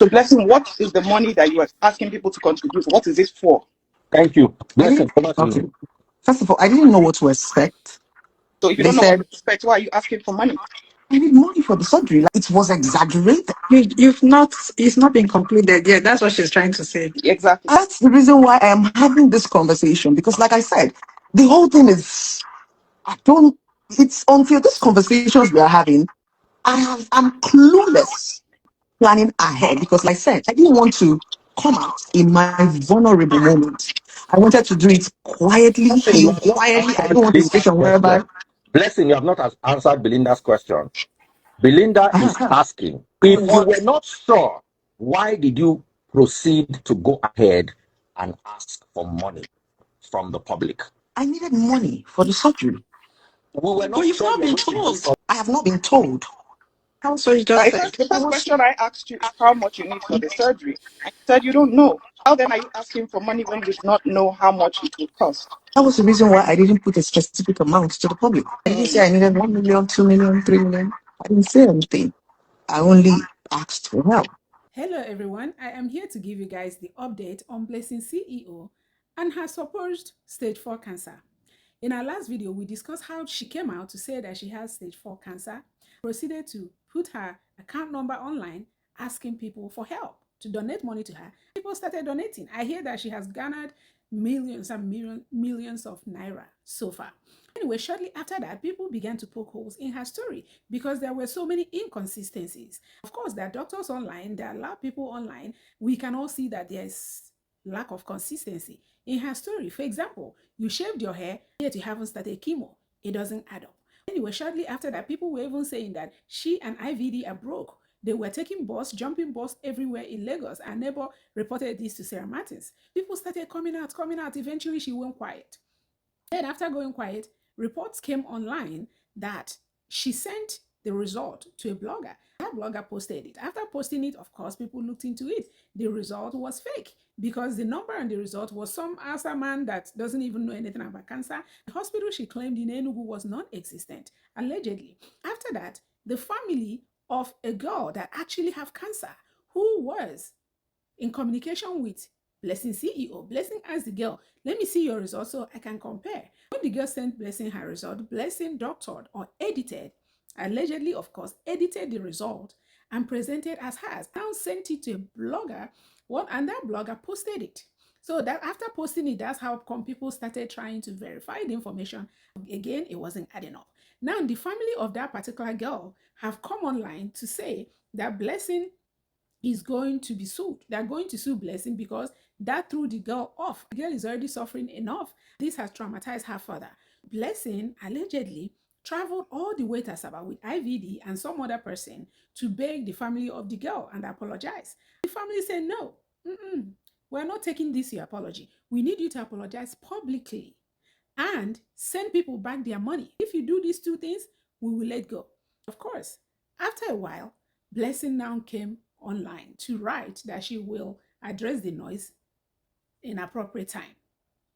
So, Blessing, what is the money that you are asking people to contribute? What is this for? Thank you. Blessing, over to Okay. you. First of all, I didn't know what to expect. So, if you They don't know what said to expect, why are you asking for money? I need money for the surgery. Like, it was exaggerated. It's not been concluded yet. That's what she's trying to say. Exactly. That's the reason why I am having this conversation. Because, like I said, the whole thing is, I don't, it's until these conversations we are having, I'm clueless planning ahead. Because, like I said, I didn't want to come out in my vulnerable moment. I wanted to do it quietly, Blessing, you heal have not quietly. I answered don't want a Belinda's situation whereby, question. Blessing, you have not answered Belinda's question. Belinda is asking, if you were not sure, why did you proceed to go ahead and ask for money from the public? I needed money for the surgery. We were But not you've sure not you were been going to do it. told. I have not been told. Also, you just said. The first question I asked you is how much you need for the surgery. And you said you don't know. How then are you asking for money when you do not know how much it would cost? That was the reason why I didn't put a specific amount to the public. I didn't say I needed 1 million, 2 million, 3 million. I didn't say anything. I only asked for help. Hello everyone, I am here to give you guys the update on Blessing CEO and her supposed stage 4 cancer. In our last video, we discussed how she came out to say that she has stage 4 cancer, proceeded to put her account number online, asking people for help to donate money to her. People started donating. I hear that she has garnered millions and millions of naira so far. Anyway, shortly after that, people began to poke holes in her story because there were so many inconsistencies. Of course, there are doctors online, there are a lot of people online. We can all see that there's lack of consistency in her story. For example, you shaved your hair, yet you haven't started chemo. It doesn't add up. Anyway, shortly after that, people were even saying that she and IVD are broke. They were taking bus, jumping bus everywhere in Lagos. Our neighbor reported this to Sarah Martins. People started coming out. Eventually, she went quiet. Then, after going quiet, reports came online that she sent the result to a blogger. That blogger posted it. After posting it, of course, people looked into it. The result was fake because the number on the result was some Asa man that doesn't even know anything about cancer. The hospital she claimed in Enugu was non-existent, allegedly. After that, the family of a girl that actually have cancer who was in communication with Blessing CEO. Blessing asked the girl, let me see your result so I can compare. When the girl sent Blessing her result, Blessing doctored or edited, allegedly, of course, edited the result and presented as hers. Now sent it to a blogger, and that blogger posted it. So that after posting it, that's how come people started trying to verify the information. Again, it wasn't adding up. Now, the family of that particular girl have come online to say that Blessing is going to be sued. They're going to sue Blessing because that threw the girl off. The girl is already suffering enough. This has traumatized her further. Blessing allegedly traveled all the way to Asaba with IVD and some other person to beg the family of the girl and apologize. The family said, no, we're not taking this your apology. We need you to apologize publicly and send people back their money. If you do these two things, we will let go. Of course, after a while, Blessing now came online to write that she will address the noise in appropriate time.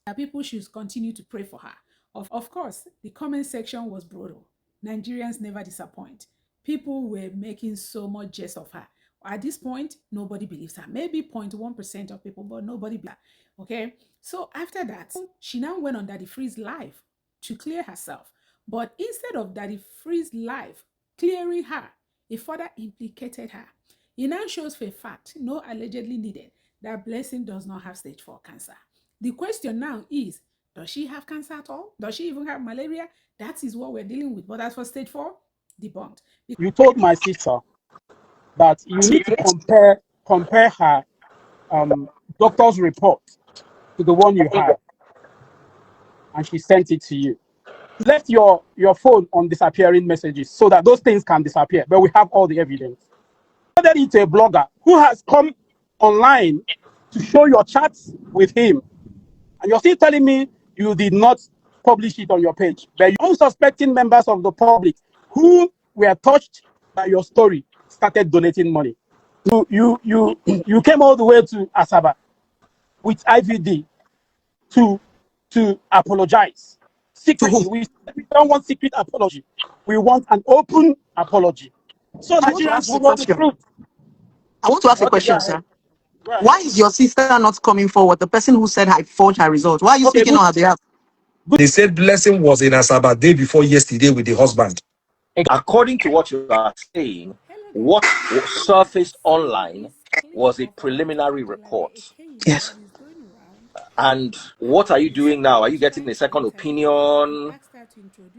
That people should continue to pray for her. Of course, the comment section was brutal. Nigerians never disappoint. People were making so much jest of her. At this point, nobody believes her. Maybe 0.1% of people, but nobody believes her. Okay? So after that, she now went on Daddy Freeze live to clear herself. But instead of Daddy Freeze live clearing her, it further implicated her. It now shows for a fact, no allegedly needed, that Blessing does not have stage 4 cancer. The question now is, does she have cancer at all? Does she even have malaria? That is what we're dealing with. But as for stage 4, debunked. You told my sister that you need to compare her doctor's report to the one you had, and she sent it to you. Left your phone on disappearing messages so that those things can disappear, but we have all the evidence. Forwarded it to a blogger who has come online to show your chats with him, and you're still telling me you did not publish it on your page. But unsuspecting members of the public who were touched by your story started donating money. You came all the way to Asaba with IVD to apologize secretly. We don't want secret apology. We want an open apology. So I want to Nigerians ask a will know the question. truth. I want to ask a Okay, go question, ahead. sir. Go ahead. Why is your sister not coming forward? The person who said I forged her results. Why are you Okay, speaking good. on her behalf? They said Blessing was in Asaba day before yesterday with the husband. According to what you are saying, what surfaced online was a preliminary report. Yes. And what are you doing now? Are you getting a second opinion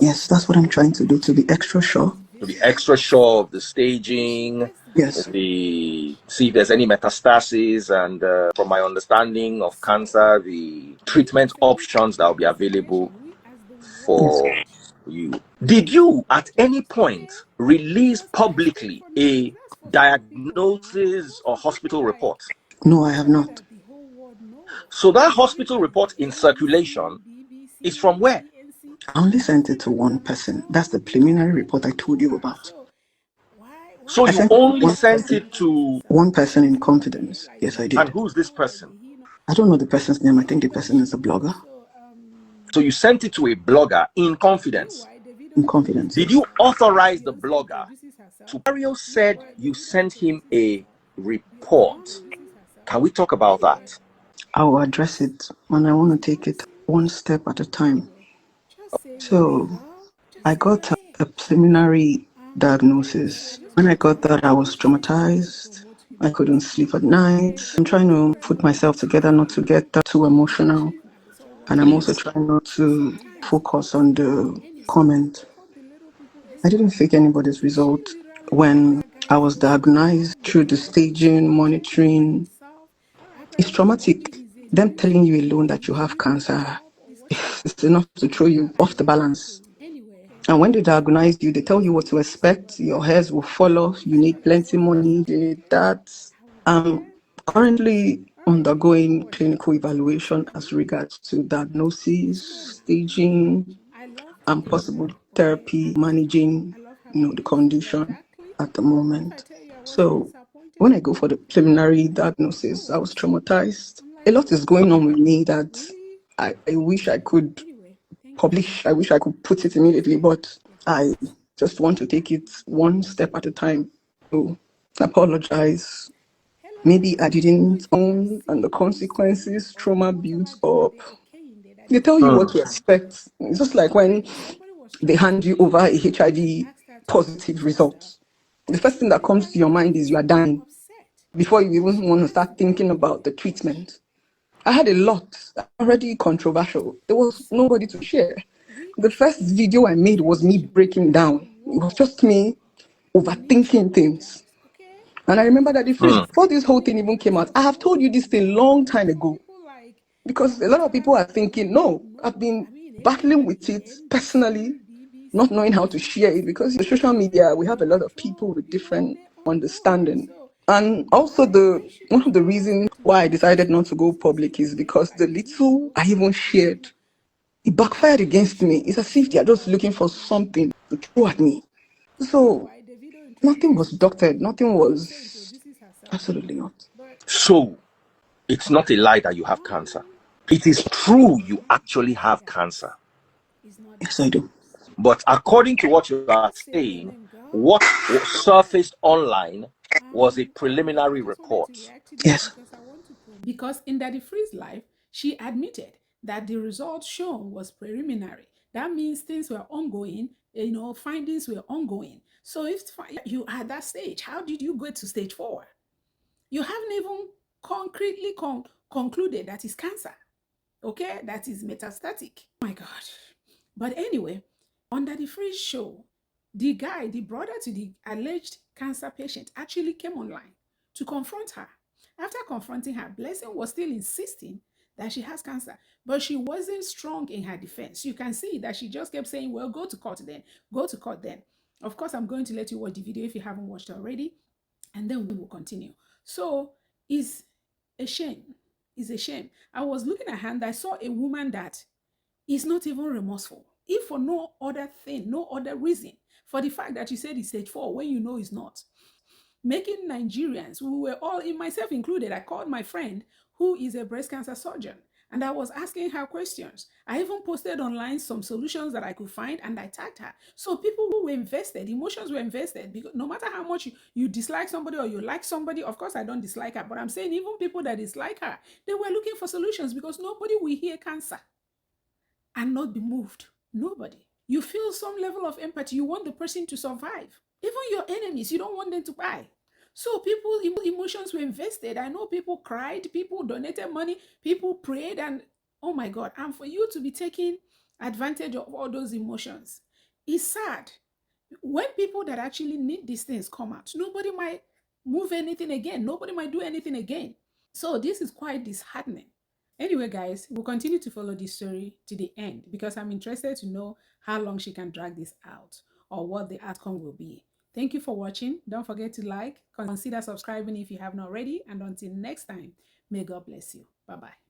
Yes, that's what I'm trying to do, to be extra sure. to be extra sure of the staging, Yes. see if there's any metastasis, and from my understanding of cancer, the treatment options that will be available Yes. for you. Did you at any point release publicly a diagnosis or hospital report? No, I have not. So that hospital report in circulation is from where? I only sent it to one person. That's the preliminary report I told you about. So I you sent it to only sent it to, one person in confidence. Yes, I and did. who's this person? I don't know the person's name. I think the person is a blogger. So you sent it to a blogger in confidence. In confidence, Did yes. you authorize the blogger to? Mario said you sent him a report. Can we talk about that? I will address it when I want to take it one step at a time. So I got a preliminary diagnosis. When I got that, I was traumatized. I couldn't sleep at night. I'm trying to put myself together not to get too emotional. And I'm also Please. trying not to focus on the comment. I didn't fake anybody's result when I was diagnosed through the staging, monitoring. It's traumatic. Them telling you alone that you have cancer is enough to throw you off the balance. And when they diagnose you, they tell you what to expect. Your hairs will fall off. You need plenty money. That I'm currently undergoing clinical evaluation as regards to diagnosis, staging, and possible therapy, managing, the condition at the moment. So when I go for the preliminary diagnosis, I was traumatized. A lot is going on with me that I wish I could publish. I wish I could put it immediately, but I just want to take it one step at a time. So apologize. Maybe I didn't own, and the consequences, trauma builds up. They tell you what to expect. It's just like when they hand you over a HIV positive result. The first thing that comes to your mind is you are dying before you even want to start thinking about the treatment. I had a lot, already controversial. There was nobody to share. The first video I made was me breaking down. It was just me overthinking things. And I remember that before this whole thing even came out, I have told you this thing long time ago. Because a lot of people are thinking, no, I've been battling with it personally, not knowing how to share it. Because the social media, we have a lot of people with different understanding. And also one of the reasons why I decided not to go public is because the little I even shared, it backfired against me. It's as if they're just looking for something to throw at me. So nothing was doctored, nothing was, absolutely not. So it's not a lie that you have cancer. It is true you actually have cancer. Yes, I do. But according to what you are saying, what surfaced online was a preliminary report. Yes. Because in Daddy Free's life, she admitted that the results shown was preliminary. That means things were ongoing, findings were ongoing. So if you are at that stage, how did you go to stage 4? You haven't even concretely concluded that it's cancer. Okay, that is metastatic. Oh my God. But anyway, on Daddy Free's show, the guy, the brother to the alleged cancer patient, actually came online to confront her. After confronting her, Blessing was still insisting that she has cancer, but she wasn't strong in her defense. You can see that she just kept saying, well, go to court then, go to court then. Of course, I'm going to let you watch the video if you haven't watched already, and then we will continue. So it's a shame. It's a shame. I was looking at her and I saw a woman that is not even remorseful. If for no other thing, no other reason, for the fact that you said it's stage 4 when you know it's not. Making Nigerians, we were all, in myself included, I called my friend who is a breast cancer surgeon. And I was asking her questions. I even posted online some solutions that I could find and I tagged her. So people who were invested, emotions were invested, because no matter how much you dislike somebody or you like somebody, of course I don't dislike her, but I'm saying even people that dislike her, they were looking for solutions because nobody will hear cancer and not be moved. Nobody. You feel some level of empathy. You want the person to survive. Even your enemies, you don't want them to die. So people, emotions were invested. I know people cried, people donated money, people prayed, and oh my God. And for you to be taking advantage of all those emotions, it's sad. When people that actually need these things come out, nobody might move anything again. Nobody might do anything again. So this is quite disheartening. Anyway, guys, we'll continue to follow this story to the end because I'm interested to know how long she can drag this out or what the outcome will be. Thank you for watching. Don't forget to like, consider subscribing if you haven't already. And until next time, may God bless you. Bye-bye.